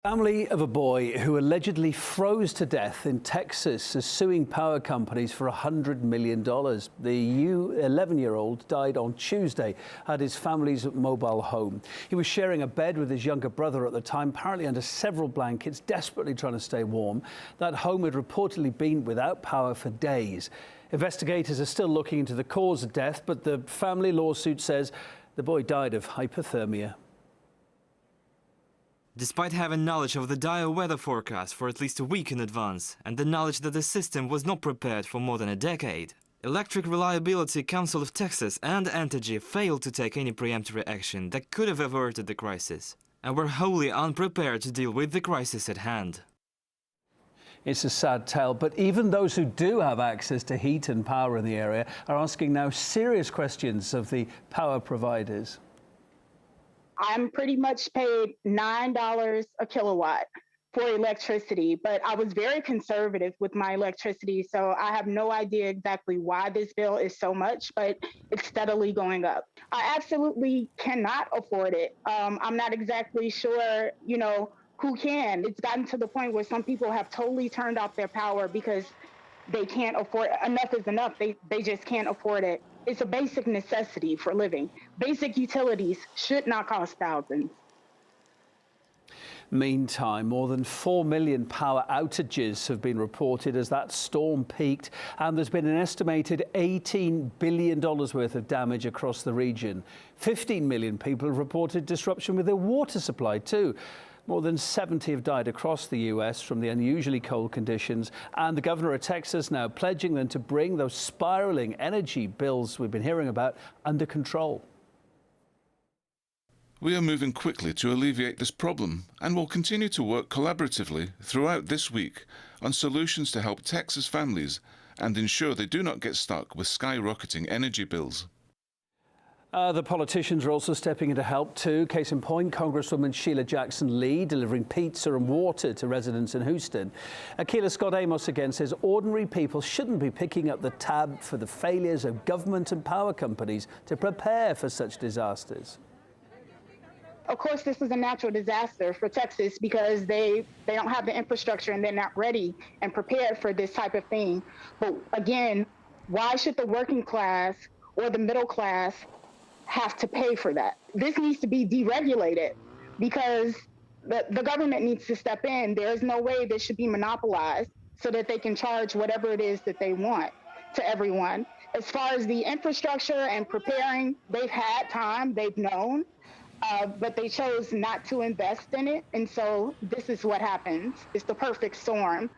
Family of a boy who allegedly froze to death in Texas is suing power companies for $100 million. The 11-year-old died on Tuesday at his family's mobile home. He was sharing a bed with his younger brother at the time, apparently under several blankets, desperately trying to stay warm. That home had reportedly been without power for days. Investigators are still looking into the cause of death, but the family lawsuit says the boy died of hypothermia. Despite having knowledge of the dire weather forecast for at least a week in advance and the knowledge that the system was not prepared for more than a decade, Electric Reliability Council of Texas and Entergy failed to take any preemptive action that could have averted the crisis and were wholly unprepared to deal with the crisis at hand. It's a sad tale, but even those who do have access to heat and power in the area are asking now serious questions of the power providers. I'm pretty much paid $9 a kilowatt for electricity, but I was very conservative with my electricity, so I have no idea exactly why this bill is so much, but it's steadily going up. I absolutely cannot afford it. I'm not exactly sure, who can. It's gotten to the point where some people have totally turned off their power because they can't afford it. Enough is enough. They just can't afford it. It's a basic necessity for living. Basic utilities should not cost thousands. Meantime, more than 4 million power outages have been reported as that storm peaked, and there's been an estimated $18 billion worth of damage across the region. 15 million people have reported disruption with their water supply too. More than 70 have died across the U.S. from the unusually cold conditions, and the governor of Texas now pledging them to bring those spiraling energy bills we've been hearing about under control. We are moving quickly to alleviate this problem and will continue to work collaboratively throughout this week on solutions to help Texas families and ensure they do not get stuck with skyrocketing energy bills. The politicians are also stepping in to help too. Case in point, Congresswoman Sheila Jackson-Lee delivering pizza and water to residents in Houston. Akila Scott Amos again says ordinary people shouldn't be picking up the tab for the failures of government and power companies to prepare for such disasters. Of course, this is a natural disaster for Texas because they don't have the infrastructure and they're not ready and prepared for this type of thing. But again, why should the working class or the middle class have to pay for that? This needs to be deregulated because the government needs to step in. There's no way this should be monopolized so that they can charge whatever it is that they want to everyone. As far as the infrastructure and preparing, they've had time, they've known, but they chose not to invest in it. And so this is what happens. It's the perfect storm.